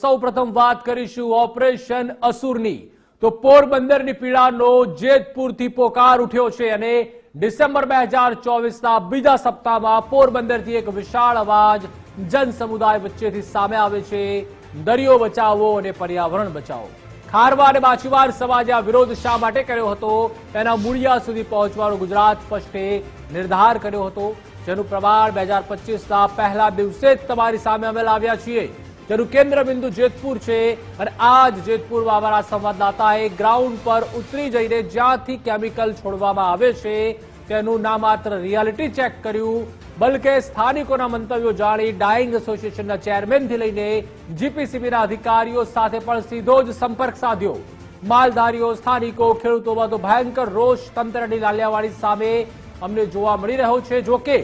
સૌપ્રથમ વાત કરીશું ઓપરેશન અસુરની તો પોરબંદરની પીડાનો જેતપુરથી પોકાર ઉઠ્યો છે અને ડિસેમ્બર 2024ના બીજા સપ્તાહમાં પોરબંદરથી એક વિશાળ અવાજ જન સમુદાય વચ્ચેથી સામે આવે છે। દરિયો બચાવો અને પર્યાવરણ બચાવો। ખારવા અને માછીમાર સમાજે આ વિરોધ શા માટે કર્યો હતો તેના મૂળિયા સુધી પહોંચવાનો ગુજરાત ફર્સ્ટે નિર્ધાર કર્યો હતો, જેનું પ્રમાણ 2025ના પહેલા દિવસે જ તમારી સામે અમે લાવ્યા છીએ। જેનું કેન્દ્ર બિંદુ જેતપુર છે અને આજ જેતપુરમાં અમારા સંવાદદાતાએ ગ્રાઉન્ડ પર ઉતરી જઈને જ્યાંથી કેમિકલ છોડવામાં આવે છે તેનું ના માત્ર રિયાલિટી ચેક કર્યું, બલકે સ્થાનિકોના મંતવ્યો જાણી ડાઇંગ એસોસિએશનના ચેરમેનથી લઈને જીપીસીબીના અધિકારીઓ સાથે પણ સીધો જ સંપર્ક સાધ્યો। માલધારીઓ, સ્થાનિકો, ખેડૂતોમાં તો ભયંકર રોષ તંત્રની લાલિયાવાડી સામે અમને જોવા મળી રહ્યો છે। જોકે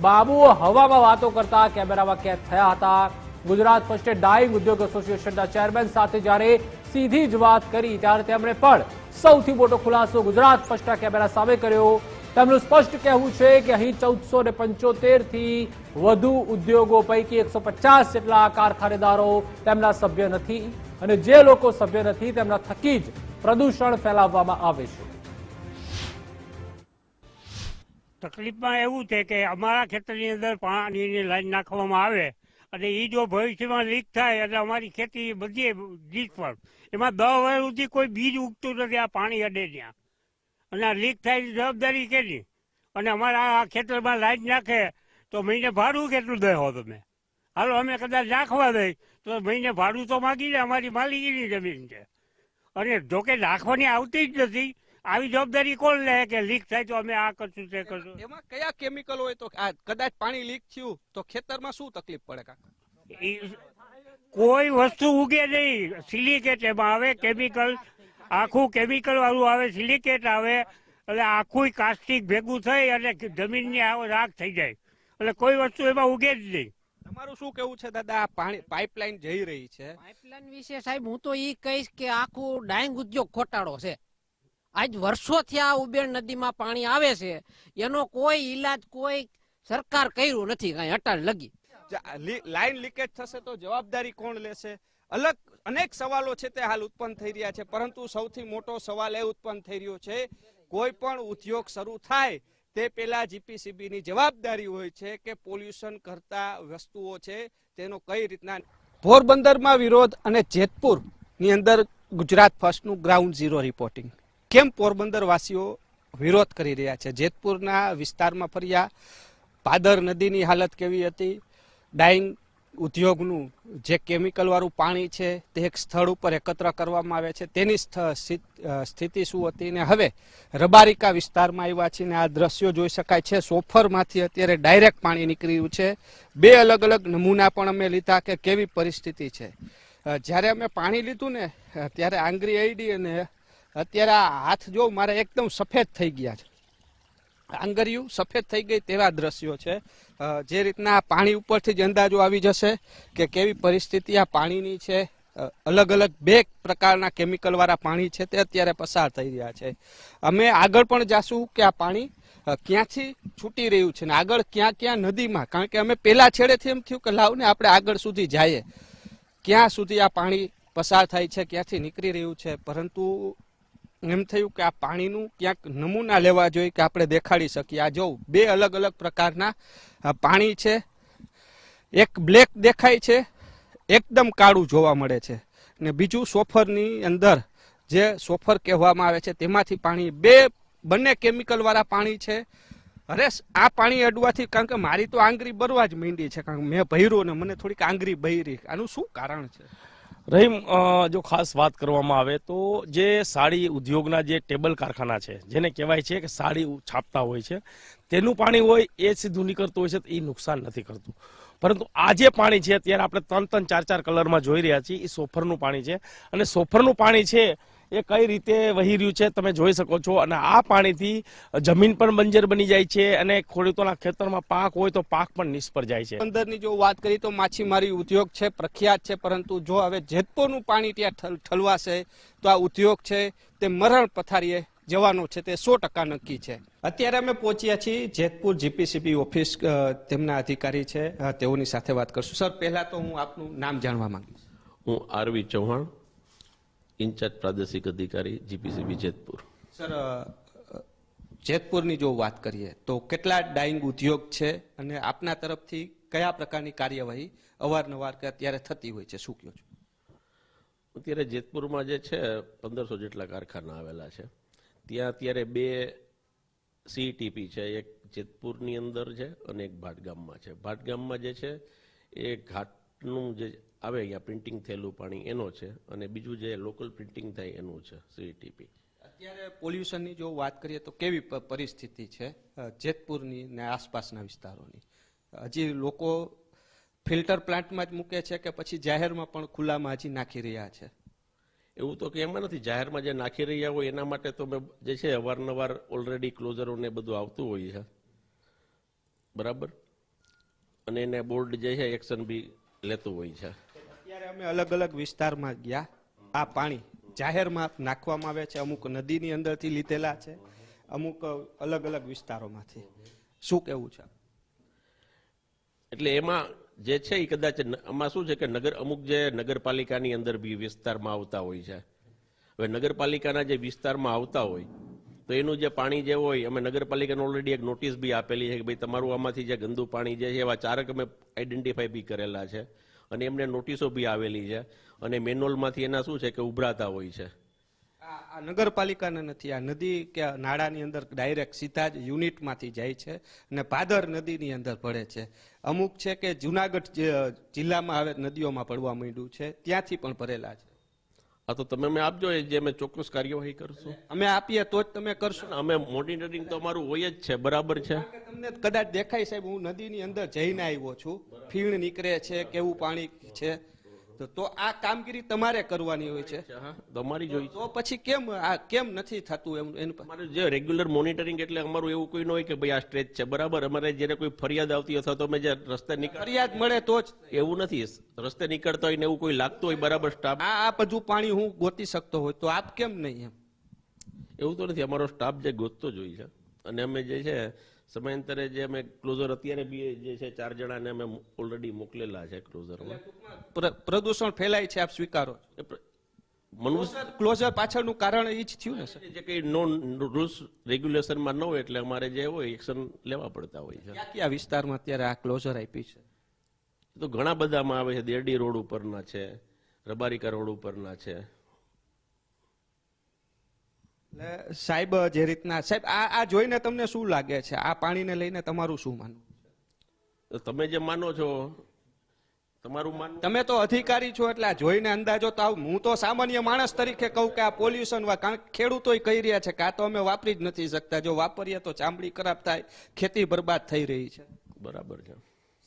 બાબુઓ હવામાં વાતો કરતા કેમેરામાં કેદ થયા હતા। ગુજરાત ફર્સ્ટે ડાઇંગ ઉદ્યોગ એસોસિએશનના ચેરમેન સાથે જ્યારે સીધી જ વાત કરી ત્યારે તેમણે પણ સૌથી મોટો ખુલાસો ગુજરાત ફર્સ્ટના કેમેરા સામે કર્યો। તેમનું સ્પષ્ટ કહેવું છે કે અહીં 1475થી વધુ ઉદ્યોગો પૈકી 150 જેટલા કારખાનેદારો તેમના સભ્ય નથી અને જે લોકો સભ્ય નથી તેમના થકી જ પ્રદૂષણ ફેલાવવામાં આવે છે। તકલીફમાં એવું છે કે અમારા ખેતરની અંદર પાણીની લાઈન નાખવામાં આવે અને એ જો ભવિષ્યમાં લીક થાય એટલે અમારી ખેતી બધી જીત પર એમાં 10 વર્ષ સુધી કોઈ બીજ ઉગતું નથી, આ પાણી અડે ત્યાં અને આ લીક થાય જવાબદારી કેટલી? અને અમારા આ ખેતરમાં લાઈન નાખે તો મહિને ભાડું કેટલું દેહો તમે? હાલો અમે કદાચ નાખવા દઈ તો મહિને ભાડું તો માગી લે, અમારી માલિકીની જમીન છે અને જોકે નાખવાની આવતી જ નથી। આવી જવાબદારી કોણ લે કે લીક થાય તો અમે આ કરશું તે કરશું? એમાં કયા કેમિકલ હોય તો કદાચ પાણી લીક થયું તો ખેતરમાં શું તકલીફ પડે કાકા? કોઈ વસ્તુ ઉગે નહીં, સિલિકેટ એમાં આવે કેમિકલ, આખું કેમિકલ વાળું આવે, સિલિકેટ આવે એટલે આખું કાસ્ટિક ભેગું થઈ અને જમીનની રાખ થઈ જાય એટલે કોઈ વસ્તુ એમાં ઉગે જ નહીં। તમારું શું કેવું છે દાદા? આ પાણી પાઇપલાઇન જઈ રહી છે, પાઇપલાઇન વિશે સાહેબ હું તો એ કહીશ કે આખું ડાઇંગ ઉદ્યોગ ખોટાડો છે। આજ વર્ષોથી આ ઉબેણ નદીમાં પાણી આવે છે, એનો કોઈ ઈલાજ કોઈ સરકાર કર્યું નથી કઈ અટાણ લગી। લાઈન લીકેજ થશે તો જવાબદારી કોણ લેશે? અલગ અનેક સવાલો છે તે હાલ ઉત્પન્ન થઈ રહ્યા છે, પરંતુ સૌથી મોટો સવાલ એ ઉત્પન્ન થઈ રહ્યો છે કોઈ પણ ઉદ્યોગ શરૂ થાય તે પહેલા જીપીસીબીની જવાબદારી હોય છે કે પોલ્યુશન કરતા વસ્તુઓ છે તેનો કઈ રીતના। પોરબંદરમાં વિરોધ અને જેતપુરની અંદર ગુજરાત ફર્સ્ટનું ગ્રાઉન્ડ ઝીરો રિપોર્ટિંગ। કેમ પોરબંદર વાસીઓ વિરોધ કરી રહ્યા છે? જેતપુરના વિસ્તારમાં ફર્યા, પાદર નદીની હાલત કેવી હતી, ડાઇંગ ઉદ્યોગનું જે કેમિકલ વાળું પાણી છે તે એક સ્થળ ઉપર એકત્ર કરવામાં આવે છે તેની સ્થિતિ શું હતી, ને હવે રબારિકા વિસ્તારમાં આવ્યા છે ને આ દ્રશ્યો જોઈ શકાય છે। સોફરમાંથી અત્યારે ડાયરેક્ટ પાણી નીકળી રહ્યું છે। બે અલગ અલગ નમૂના પણ અમે લીધા કે કેવી પરિસ્થિતિ છે। જ્યારે અમે પાણી લીધું ને ત્યારે આંગળી અડી અને અત્યારે આ હાથ જો મારે એકદમ સફેદ થઈ ગયા છે, આંગળીયું સફેદ થઈ ગઈ તેવા દ્રશ્યો છે। જે રીતના પાણી ઉપરથી જ અંદાજો આવી જશે કે કેવી પરિસ્થિતિ આ પાણીની છે। અલગ અલગ બે પ્રકારના કેમિકલ વાળા પાણી છે તે અત્યારે પસાર થઈ રહ્યા છે। અમે આગળ પણ જાશું કે આ પાણી ક્યાંથી છૂટી રહ્યું છે ને આગળ ક્યાં ક્યાં નદીમાં, કારણ કે અમે પેલા છેડેથી એમ થયું કે લાવ ને આપણે આગળ સુધી જઈએ ક્યાં સુધી આ પાણી પસાર થાય છે, ક્યાંથી નીકળી રહ્યું છે, પરંતુ એમ થયું કે આ પાણીનું ક્યાંક નમૂના લેવા જોઈએ કે આપણે દેખાડી શકીએ। આ જો બે અલગ અલગ પ્રકારના પાણી છે, એક બ્લેક દેખાય છે, એકદમ કાળું જોવા મળે છે, ને બીજું સોફરની અંદર જે સોફર કહેવામાં આવે છે તેમાંથી પાણી, બંને કેમિકલ વાળા પાણી છે। અરે આ પાણી અડવાથી, કારણ કે મારી તો આંગળી બરવા જ માંડી છે, કારણ કે મેં ભર્યું ને મને થોડીક આંગળી બહરી, આનું શું કારણ છે? રહીમ, જો ખાસ વાત કરવામાં આવે તો જે સાડી ઉદ્યોગના જે ટેબલ કારખાના છે, જેને કહેવાય છે કે સાડી છાપતા હોય છે, તેનું પાણી હોય એ સીધું નીકળતું હોય છે તો એ નુકસાન નથી કરતું। પરંતુ આ જે પાણી છે અત્યારે આપણે 3-3, 4-4 કલરમાં જોઈ રહ્યા છીએ એ સોફરનું પાણી છે અને સોફરનું પાણી છે એ કઈ રીતે વહી રહ્યું છે તમે જોઈ શકો છો। અને આ પાણીથી જમીન પણ બંજર બની જાય છે અને ખેડૂતોના ખેતરમાં પાક હોય તો પાક પણ નિષ્ફળ જાય છે। અંદરની જો વાત કરી તો માછીમારી ઉદ્યોગ છે, પ્રખ્યાત છે, પરંતુ જો હવે જેતપુરનું પાણી ત્યાં ઠલવાશે તો આ ઉદ્યોગ છે તે મરણ પથારીએ જવાનો છે તે 100% નક્કી છે। અત્યારે અમે પહોંચ્યા છીએ જેતપુર જીપીસીબી ઓફિસ, તેમના અધિકારી છે, તેઓની સાથે વાત કરશું। સર, પહેલા તો હું આપનું નામ જાણવા માંગીશ। હું આરવી ચૌહાણ, ઇન્ચાર્જ પ્રાદેશિક અધિકારી જીપીસીબી જેતપુર. સર, જેતપુરની જો વાત કરીએ તો કેટલા ડાઇંગ ઉદ્યોગ છે અને આપના તરફથી કયા પ્રકારની કાર્યવાહી અવારનવાર કે અત્યારે થતી હોય છે, શું કહો છો? અત્યારે જેતપુરમાં જે છે 1500 જેટલા કારખાના આવેલા છે. ત્યાં અત્યારે 2 સીટીપી છે, એક જેતપુરની અંદર છે અને એક ભાટગામમાં છે. ભાટગામમાં જે છે એ ઘાટનું જે આવે અહીંયા પ્રિન્ટિંગ થયેલું પાણી એનો છે અને બીજું જે લોકલ પ્રિન્ટિંગ થાય એનું છે સીટીપી. અત્યારે પોલ્યુશનની જો વાત કરીએ તો કેવી પરિસ્થિતિ છે જેતપુરની ને આસપાસના વિસ્તારોની? હજી લોકો ફિલ્ટર પ્લાન્ટમાં જ મૂકે છે કે પછી જાહેરમાં પણ ખુલ્લામાં હજી નાખી રહ્યા છે? એવું તો કે એમાં નથી. જાહેરમાં જે નાખી રહ્યા હોય એના માટે તો જે છે અવારનવાર ઓલરેડી ક્લોઝરોને બધું આવતું હોય છે, બરાબર, અને એને બોર્ડ જે છે એક્શન બી લેતું હોય છે. અત્યારે અમે અલગ અલગ વિસ્તારમાં ગયા, આ પાણી જાહેરમાં નાખવામાં આવે છે, અમુક નદીની અંદરથી લીધેલા છે, અમુક અલગ અલગ વિસ્તારોમાંથી. શું કેવું છે? એટલે એમાં જે છે એ કદાચ આમાં શું છે કે અમુક જે નગરપાલિકાની અંદર બી વિસ્તારમાં આવતા હોય છે. હવે નગરપાલિકાના જે વિસ્તારમાં આવતા હોય તો એનું જે પાણી જે હોય, અમે નગરપાલિકાને ઓલરેડી એક નોટિસ બી આપેલી છે કે ભાઈ તમારું આમાંથી જે ગંદુ પાણી જે છે એવા 4 અમે આઈડેન્ટિફાઈ બી કરેલા છે અને એમને નોટિસો બી આવેલી છે અને મેન્યુઅલમાંથી એના શું છે કે ઉભરાતા હોય છે. આ નગરપાલિકાને નથી, આ નદી કે નાળાની અંદર ડાયરેક્ટ સીધા જ યુનિટમાંથી જાય છે અને ભાદર નદીની અંદર પડે છે. અમુક છે કે જુનાગઢ જિલ્લામાં હવે નદીઓમાં પડવા માંડ્યું છે, ત્યાંથી પણ ભરેલા છે. આ તો તમે અમે આપજો, જે અમે ચોક્કસ કાર્યવાહી કરશું. અમે આપીએ તો જ તમે કરશો? અમે મોનિટરિંગ તો અમારું હોય જ છે, બરાબર છે. તમને કદાચ દેખાય સાહેબ, હું નદીની અંદર જઈને આવ્યો છું, ફીણ નીકળે છે, કેવું પાણી છે, તો આ કામગીરી તમારે કરવાની હોય છે. તમારી જોઈ તો પછી કેમ નથી થતું એનું? અમારે જે રેગ્યુલર મોનિટરિંગ એટલે અમારું એવું કોઈ ન હોય કે ભાઈ આ સ્ટ્રેચ છે, બરાબર. અમારે જ્યારે કોઈ ફરિયાદ આવતી અથવા તો અમે જે રસ્તે ફરિયાદ મળે તો જ. એવું નથી, રસ્તે નીકળતા હોય ને એવું કોઈ લાગતું હોય, બરાબર, સ્ટાફ આ બધું પાણી હું ગોતી શકતો હોય તો આપ કેમ નહીં? એમ એવું તો નથી. અમારો સ્ટાફ જે ગોતતો જ હોય છે અને અમે જે છે સમયાંતરે જે અમે ક્લોઝર અત્યારે બી જે છે 4 જણાને અમે ઓલરેડી મોકલેલા છે ક્લોઝરમાં. પ્રદૂષણ ફેલાય છે, આપ સ્વીકારો? ક્લોઝર પાછળનું કારણ એ જ થયું ને સર? જે કઈ નોન રૂલ્સ રેગ્યુલેશનમાં ન હોય એટલે અમારે જે હોય એક્શન લેવા પડતા હોય છે. કયા વિસ્તારમાં અત્યારે આ ક્લોઝર આપી છે? તો ઘણા બધામાં આવે છે. દેરડી રોડ ઉપરના છે, રબારિકા રોડ ઉપરના છે. એટલે સાહેબ, જે રીતના સાહેબ આ જોઈને તમને શું લાગે છે? આ પાણીને લઈને તમારું શું માનવું? તમે જે માનો છો તમારું માનવું. તમે તો અધિકારી છો એટલે આ જોઈને અંદાજો તો હું તો સામાન્ય માણસ તરીકે કહું કે આ પોલ્યુશન, કારણ કે ખેડૂતો કહી રહ્યા છે કે આ તો અમે વાપરી જ નથી શકતા, જો વાપરીએ તો ચામડી ખરાબ થાય, ખેતી બરબાદ થઈ રહી છે. બરાબર છે,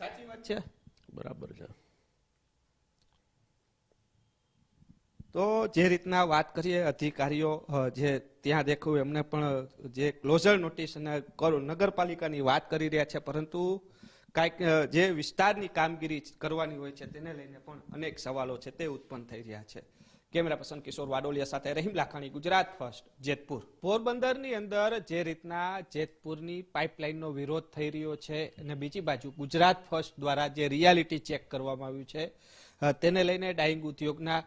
સાચી વાત છે, બરાબર છે. તો જે રીતના વાત કરીએ, અધિકારીઓ જે ત્યાં દેખાવું એમને પણ જે ક્લોઝર નોટિસ અને નગરપાલિકાની વાત કરી રહ્યા છે, પરંતુ કાંઈક જે વિસ્તારની કામગીરી કરવાની હોય છે તેને લઈને પણ અનેક સવાલો છે તે ઉત્પન્ન થઈ રહ્યા છે. કેમેરા પર્સન કિશોર વાડોલિયા સાથે રહીમ લાખાણી, ગુજરાત ફર્સ્ટ, જેતપુર. પોરબંદરની અંદર જે રીતના જેતપુરની પાઇપલાઇનનો વિરોધ થઈ રહ્યો છે અને બીજી બાજુ ગુજરાત ફર્સ્ટ દ્વારા જે રિયાલિટી ચેક કરવામાં આવ્યું છે તેને લઈને ડાઇંગ ઉદ્યોગના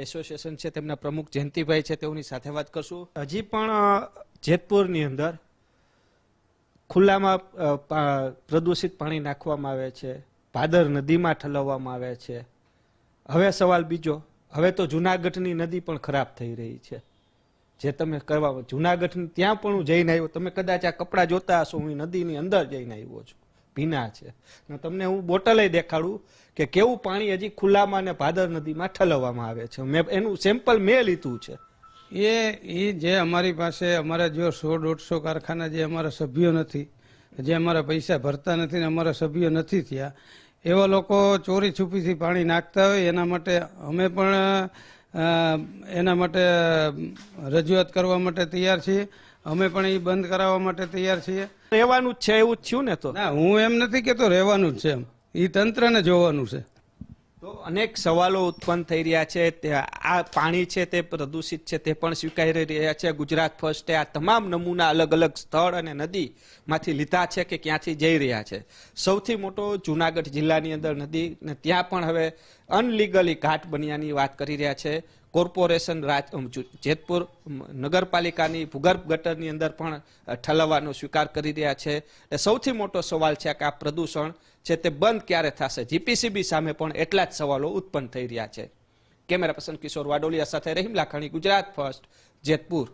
એસોસિએશન છે તેમના પ્રમુખ જયંતિભાઈ છે, તેઓની સાથે વાત કરશું. હજી પણ જેતપુરની અંદર ખુલ્લામાં પ્રદૂષિત પાણી નાખવામાં આવે છે, ભાદર નદીમાં ઠલવવામાં આવે છે. હવે સવાલ બીજો, હવે તો જુનાગઢની નદી પણ ખરાબ થઈ રહી છે. જે તમે કરવા જુનાગઢ ત્યાં પણ હું જઈને આવ્યો, તમે કદાચ આ કપડાં જોતા હશો, હું નદીની અંદર જઈને આવ્યો છું, ભીના છે. તમને હું બોટલે દેખાડું કે કેવું પાણી હજી ખુલ્લામાં ને ભાદર નદીમાં ઠલવવામાં આવે છે. મેં એનું સેમ્પલ મેં લીધું છે. એ જે અમારી પાસે અમારા જો 100-150 કારખાના જે અમારા સભ્યો નથી, જે અમારા પૈસા ભરતા નથી ને અમારા સભ્યો નથી થયા, એવા લોકો ચોરી છુપીથી પાણી નાખતા હોય, એના માટે અમે પણ એના માટે રજૂઆત કરવા માટે તૈયાર છીએ. અમે પણ એ બંધ કરાવવા માટે તૈયાર છીએ. રહેવાનું જ છે એવું જ થયું ને? તો ના, હું એમ નથી કેતો રહેવાનું જ છે, એમ એ તંત્રને જોવાનું છે. તો અનેક સવાલો ઉત્પન્ન થઈ રહ્યા છે. આ પાણી છે તે પ્રદૂષિત છે તે પણ સ્વીકારી રહ્યા છે. ગુજરાત ફર્સ્ટે આ તમામ નમૂના અલગ અલગ સ્થળ અને નદીમાંથી લીધા છે કે ક્યાંથી જઈ રહ્યા છે. સૌથી મોટો જુનાગઢ જિલ્લાની અંદર નદી ને ત્યાં પણ હવે અનલીગલી ઘાટ બન્યાની વાત કરી રહ્યા છે. કોર્પોરેશન જેતપુર નગરપાલિકાની ભૂગર્ભ ગટરની અંદર પણ ઠલવવાનો સ્વીકાર કરી રહ્યા છે. સૌથી મોટો સવાલ છે કે આ પ્રદૂષણ છે તે બંધ ક્યારે થશે. જીપીસીબી સામે પણ એટલા જ સવાલો ઉત્પન્ન થઈ રહ્યા છે. કેમેરા પર્સન કિશોર વાડોલિયા સાથે રહીમ લાખાણી, ગુજરાત ફર્સ્ટ, જેતપુર.